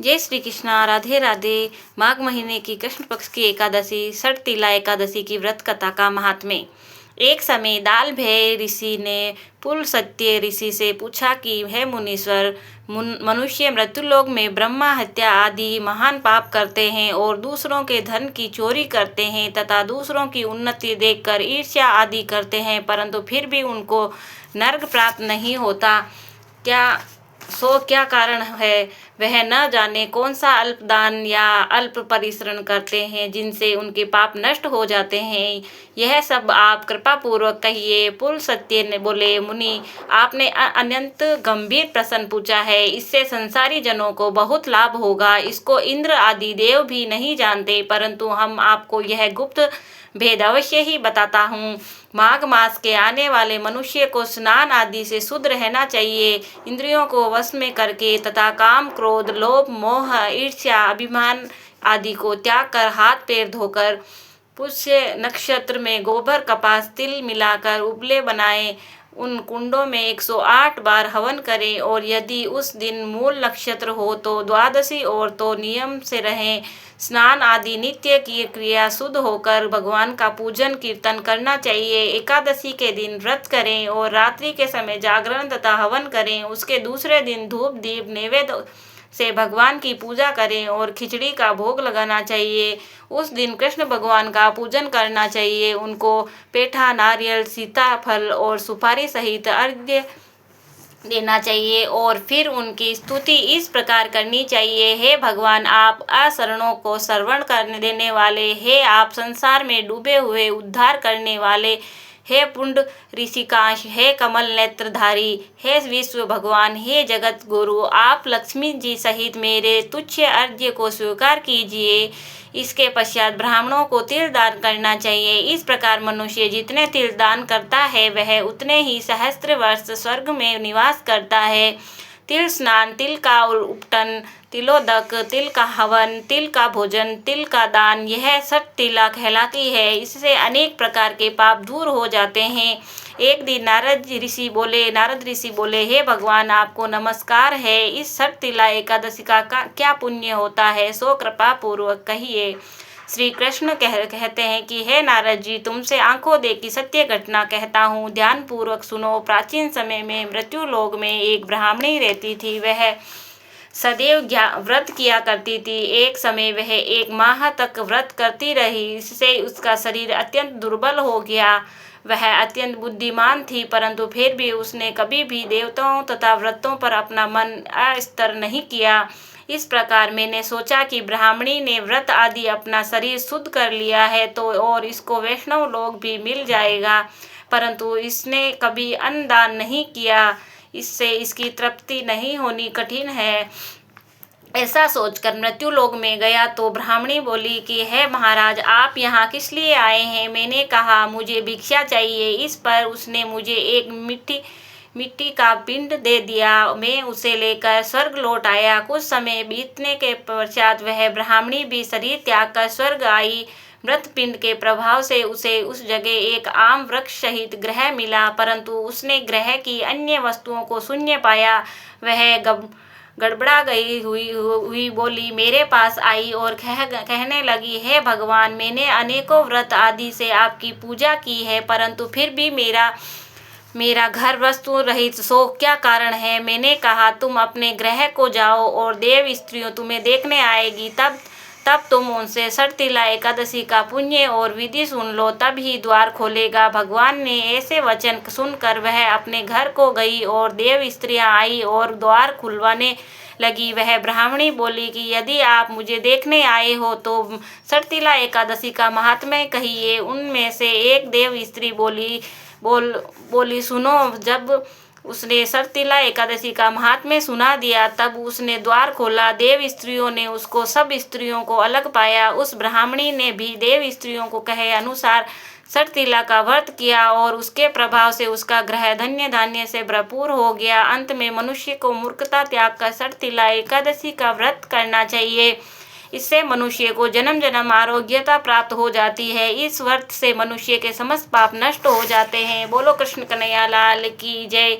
जय श्री कृष्णा। राधे राधे। माघ महीने की कृष्ण पक्ष की एकादशी षटतिला एकादशी की व्रत कथा का महात्म्य। एक समय दाल भय ऋषि ने पुलस्त्य ऋषि से पूछा कि हे मुनीश्वर, मनुष्य मृत्युलोक में ब्रह्मा हत्या आदि महान पाप करते हैं और दूसरों के धन की चोरी करते हैं तथा दूसरों की उन्नति देखकर ईर्ष्या आदि करते हैं, परंतु फिर भी उनको नर्क प्राप्त नहीं होता। क्या कारण है? वह न जाने कौन सा अल्प दान या अल्प परिश्रम करते हैं जिनसे उनके पाप नष्ट हो जाते हैं। यह सब आप कृपा पूर्वक कहिए। पुलस्त्य ने बोले, मुनि, आपने अत्यंत गंभीर प्रश्न पूछा है। इससे संसारी जनों को बहुत लाभ होगा। इसको इंद्र आदि देव भी नहीं जानते, परंतु हम आपको यह गुप्त भेद अवश्य ही बताता हूँ। माघ मास के आने वाले मनुष्य को स्नान आदि से शुद्ध रहना चाहिए। इंद्रियों को वश में करके तथा काम, क्रोध, लोभ, मोह, ईर्ष्या, अभिमान आदि को त्याग कर हाथ पैर धोकर पुष्य नक्षत्र में गोबर, कपास, तिल मिलाकर उबले बनाए उन कुंडों में 108 बार हवन करें और यदि उस दिन मूल नक्षत्र हो तो द्वादशी और तो नियम से रहें। स्नान आदि नित्य की क्रिया शुद्ध होकर भगवान का पूजन कीर्तन करना चाहिए। एकादशी के दिन व्रत करें और रात्रि के समय जागरण तथा हवन करें। उसके दूसरे दिन धूप दीप नैवेद्य से भगवान की पूजा करें और खिचड़ी का भोग लगाना चाहिए। उस दिन कृष्ण भगवान का पूजन करना चाहिए। उनको पेठा, नारियल, सीताफल और सुपारी सहित अर्घ्य देना चाहिए और फिर उनकी स्तुति इस प्रकार करनी चाहिए। हे भगवान, आप अशरणों को श्रवण करने देने वाले, हे आप संसार में डूबे हुए उद्धार करने वाले, हे पुंड ऋषिकाश, हे कमल नेत्रधारी, हे विश्व भगवान, हे जगत गुरु, आप लक्ष्मी जी सहित मेरे तुच्छ अर्घ्य को स्वीकार कीजिए। इसके पश्चात ब्राह्मणों को तिल दान करना चाहिए। इस प्रकार मनुष्य जितने तिल दान करता है वह उतने ही सहस्त्र वर्ष स्वर्ग में निवास करता है। तिल स्नान, तिल का उपटन, तिलोदक, तिल का हवन, तिल का भोजन, तिल का दान, यह षटतिला कहलाती है। इससे अनेक प्रकार के पाप दूर हो जाते हैं। एक दिन नारद ऋषि बोले, हे भगवान, आपको नमस्कार है। इस षटतिला एकादशी का क्या पुण्य होता है, सो कृपा पूर्वक कहिए। श्री कृष्ण कहते हैं कि हे नारद जी, तुमसे आंखों देखी सत्य घटना कहता हूँ, ध्यान पूर्वक सुनो। प्राचीन समय में मृत्यु लोक में एक ब्राह्मणी रहती थी। वह सदैव व्रत किया करती थी। एक समय वह 1 माह तक व्रत करती रही। इससे उसका शरीर अत्यंत दुर्बल हो गया। वह अत्यंत बुद्धिमान थी, परंतु फिर भी उसने कभी भी देवताओं तथा व्रतों पर अपना मन अस्थिर नहीं किया। इस प्रकार मैंने सोचा कि ब्राह्मणी ने व्रत आदि अपना शरीर शुद्ध कर लिया है तो और इसको वैष्णव लोग भी मिल जाएगा, परंतु इसने कभी अन्न दान नहीं किया। इससे इसकी तृप्ति नहीं होनी कठिन है। ऐसा सोचकर मृत्यु लोक में गया तो ब्राह्मणी बोली कि हे महाराज, आप यहाँ किस लिए आए हैं? मैंने कहा, मुझे भिक्षा चाहिए। इस पर उसने मुझे एक मिट्टी का पिंड दे दिया। मैं उसे लेकर स्वर्ग लौट आया। कुछ समय बीतने के पश्चात वह ब्राह्मणी भी शरीर त्याग कर स्वर्ग आई। मृत पिंड के प्रभाव से उसे उस जगह एक आम वृक्ष सहित ग्रह मिला, परंतु उसने ग्रह की अन्य वस्तुओं को शून्य पाया। वह गड़बड़ा गई हुई बोली, मेरे पास आई और कहने लगी, हे भगवान, मैंने अनेकों व्रत आदि से आपकी पूजा की है, परंतु फिर भी मेरा घर वस्तु रहित, सो क्या कारण है? मैंने कहा, तुम अपने ग्रह को जाओ और देव स्त्रियों तुम्हें देखने आएगी, तब तुम उनसे षटतिला एकादशी का पुण्य और विधि सुन लो, तब ही द्वार खोलेगा। भगवान ने ऐसे वचन सुनकर वह अपने घर को गई और देव स्त्रियां आई और द्वार खुलवाने लगी। वह ब्राह्मणी बोली कि यदि आप मुझे देखने आए हो तो षटतिला एकादशी का महात्म्य कहिए। उनमें से एक देव स्त्री बोली, सुनो। जब उसने षटतिला एकादशी का महात्म्य सुना दिया तब उसने द्वार खोला। देव स्त्रियों ने उसको सब स्त्रियों को अलग पाया। उस ब्राह्मणी ने भी देव स्त्रियों को कहे अनुसार षटतिला का व्रत किया और उसके प्रभाव से उसका ग्रह धन्य धान्य से भरपूर हो गया। अंत में मनुष्य को मूर्खता त्याग कर षटतिला एकादशी का व्रत करना चाहिए। इससे मनुष्य को जन्म जन्म आरोग्यता प्राप्त हो जाती है। इस व्रत से मनुष्य के समस्त पाप नष्ट हो जाते हैं। बोलो कृष्ण कन्हैया लाल की जय।